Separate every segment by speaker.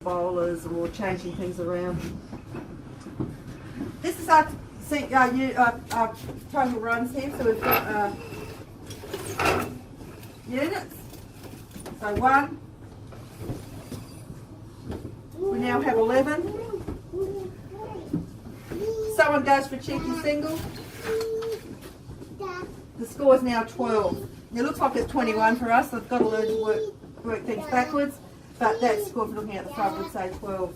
Speaker 1: bowlers or changing things around. This is our total runs here, so we've got units. So 1. We now have 11. Someone goes for a cheeky single. The score is now 12. It looks like it's 21 for us, so I've got to learn to work things backwards, but that score, from looking at the front, would say 12.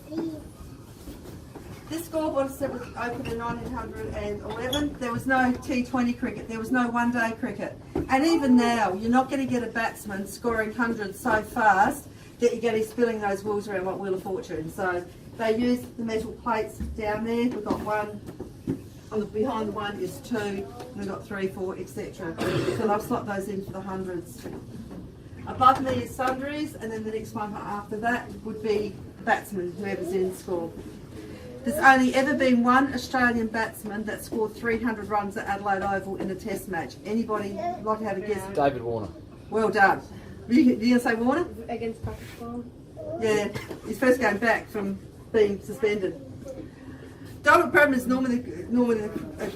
Speaker 1: This scoreboard was opened in 1911. There was no T20 cricket, there was no one-day cricket. And even now, you're not going to get a batsman scoring hundreds so fast that you're going to be spilling those wheels around like Wheel of Fortune. So they use the metal plates down there. We've got 1. Behind the 1 is 2, and we've got 3, 4, etc. So I've slot those in for the hundreds. Above me is sundries, and then the next one after that would be batsmen, whoever's in score. There's only ever been one Australian batsman that scored 300 runs at Adelaide Oval in a test match. Anybody like to have a guess?
Speaker 2: David Warner.
Speaker 1: Well done. You going to say Warner?
Speaker 3: Against Pakistan.
Speaker 1: Yeah, he's first game back from being suspended. Donald Bradman is normally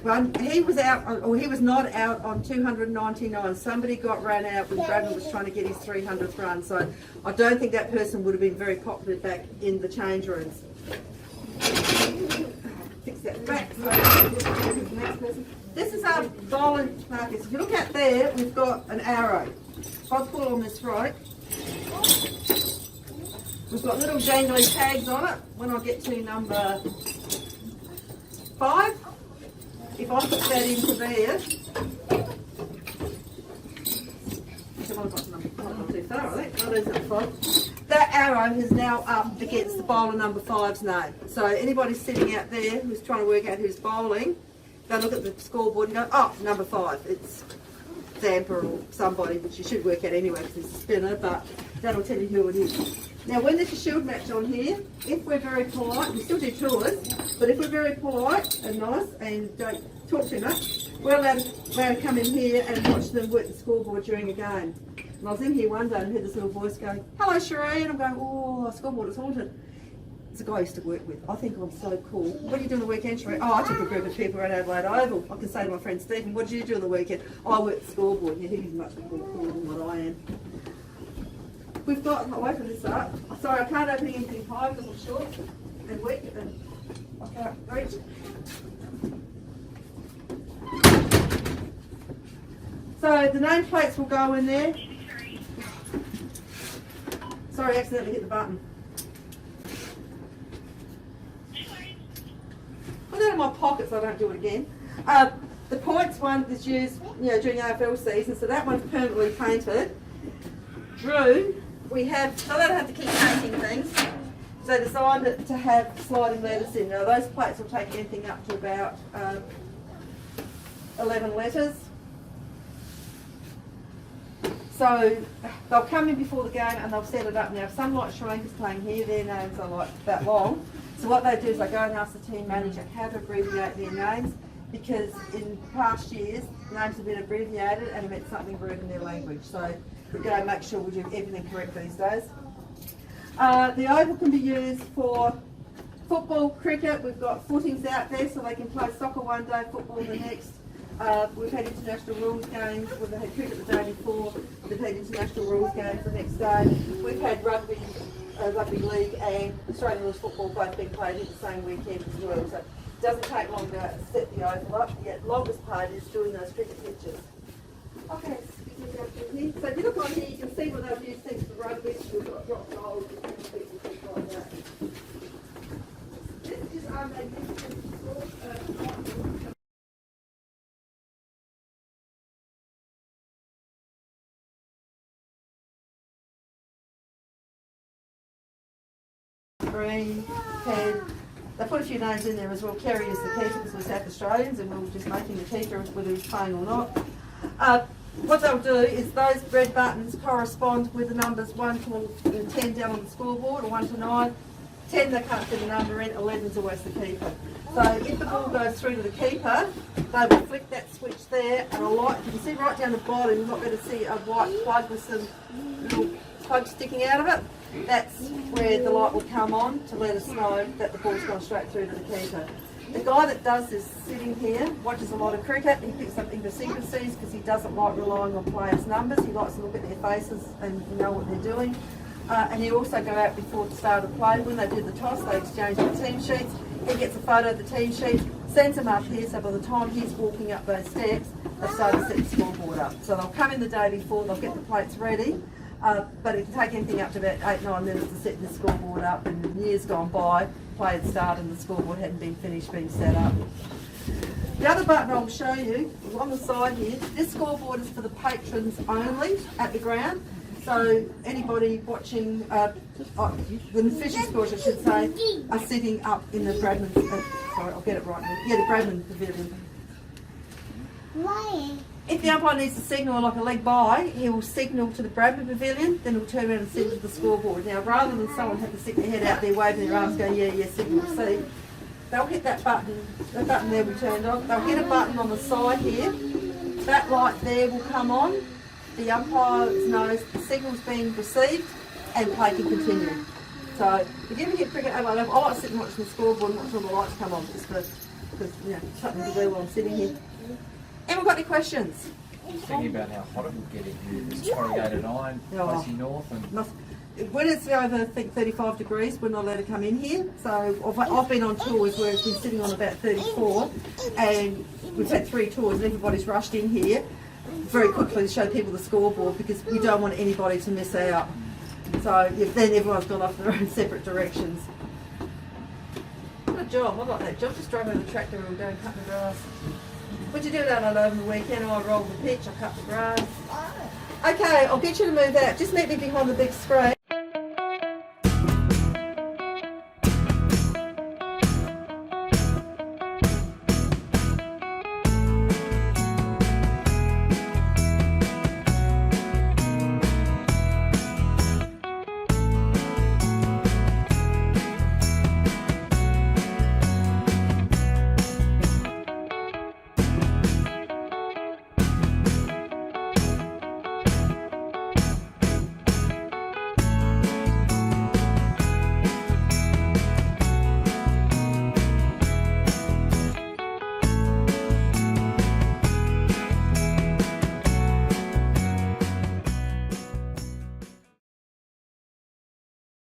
Speaker 1: one. He was out, or he was not out on 299. Somebody got run out when Bradman was trying to get his 300th run. So I don't think that person would have been very popular back in the change rooms. Fix that back. Next person. This is our bowling markers. If you look at there, we've got an arrow. If I pull on this rope, we've got little dangly tags on it. When I get to number 5, if I put that into there, that arrow is now up against the bowler number 5's name. So anybody sitting out there who's trying to work out who's bowling, go look at the scoreboard and go, oh, number 5, it's Zampa or somebody, which you should work out anyway because it's a spinner, but that'll tell you who it is. Now when there's a shield match on here, if we're very polite, we still do tours, but if we're very polite and nice and don't talk too much, we're allowed to come in here and watch them work the scoreboard during a game. And I was in here one day and heard this little voice going, hello Sheree, and I'm going, oh, our scoreboard is haunted. It's a guy I used to work with. I think I'm so cool. What are you doing the weekend, Sheree? Oh, I took a group of people around Adelaide Oval. I can say to my friend Stephen, what did you do on the weekend? Oh, I worked the scoreboard. Yeah, he's much more cool than what I am. We've got, I'll open this up. Sorry, I can't open anything high because I'm short and weak and I can't reach. So the nameplates will go in there. Sorry, I accidentally hit the button. Put that in my pocket so I don't do it again. The points one is used, during AFL season, so that one's permanently painted. Drew, we have, so I don't have to keep painting things. So they designed it to have sliding letters in. Now those plates will take anything up to about 11 letters. So they'll come in before the game and they'll set it up. Now if some like Sri Lanka's playing here, their names are like that long. So what they do is they go and ask the team manager how to abbreviate their names, because in past years names have been abbreviated and it meant something rude in their language. So we're going to make sure we do everything correct these days. The oval can be used for football, cricket. We've got footings out there so they can play soccer one day, football the next. We've had international rules games. We've had cricket the day before. We've had international rules games the next day. We've had rugby league and Australian rules football both being played in the same weekend as well. So it doesn't take long to set the oval up. The longest part is doing those cricket pitches. Okay, so if you look on here, you can see where they've used things for rugby. We've got drop goals and things like that. This is our magnificent green, head. They put a few names in there as well. Kerry is the keeper because we're South Australians and we were just making the keeper whether he's playing or not. What they'll do is those red buttons correspond with the numbers 1 to 10 down on the scoreboard, or 1 to 9. 10 they can't fit a number in, 11 is always the keeper. So if the ball goes through to the keeper, they will flick that switch there and a light, you can see right down the bottom, you're not going to see a white plug with some little plugs sticking out of it. that's where the light will come on to let us know that the ball's gone straight through to the keeper. The guy that does this sitting here watches a lot of cricket. He picks up idiosyncrasies because he doesn't like relying on players' numbers. He likes to look at their faces and know what they're doing. And he also go out before the start of play. When they do the toss, they exchange the team sheets. He gets a photo of the team sheet, sends them up here, so by the time he's walking up those steps, they've started to set the scoreboard up. So they'll come in the day before, they'll get the plates ready, but it can take anything up to about 8-9 minutes to set the scoreboard up, and in years gone by, play had started and the scoreboard hadn't been finished being set up. The other button I'll show you is on the side here. This scoreboard is for the patrons only at the ground. So anybody watching, the fishing scores I should say, are sitting up in the Bradman, sorry I'll get it right now, yeah, the Bradman Pavilion.
Speaker 2: Why?
Speaker 1: If the umpire needs to signal like a leg by, he will signal to the Bradman Pavilion, then he'll turn around and signal to the scoreboard. Now rather than someone have to stick their head out there waving their arms going, yeah, signal, see, they'll hit that button there we turned on, they'll hit a button on the side here, that light there will come on. The umpire knows the signal's being received and play can continue. So if you ever get cricket over, I like sitting watching the scoreboard and watching all the lights come on just because something to do while I'm sitting here. Anyone got any questions?
Speaker 3: Thinking about how hot it would get in here. It's corrugated iron, facing north, and
Speaker 1: When it's over, I think 35 degrees, we're not allowed to come in here. So I've been on tours where it's been sitting on about 34, and we've had 3 tours and everybody's rushed in here very quickly to show people the scoreboard because we don't want anybody to miss out. So then everyone's gone off their own separate directions. What a job, I like that job. Just drove over the tractor all day and cut the grass. What'd you do down over the weekend? I rolled the pitch, I cut the grass. Okay, I'll get you to move out. Just meet me behind the big screen.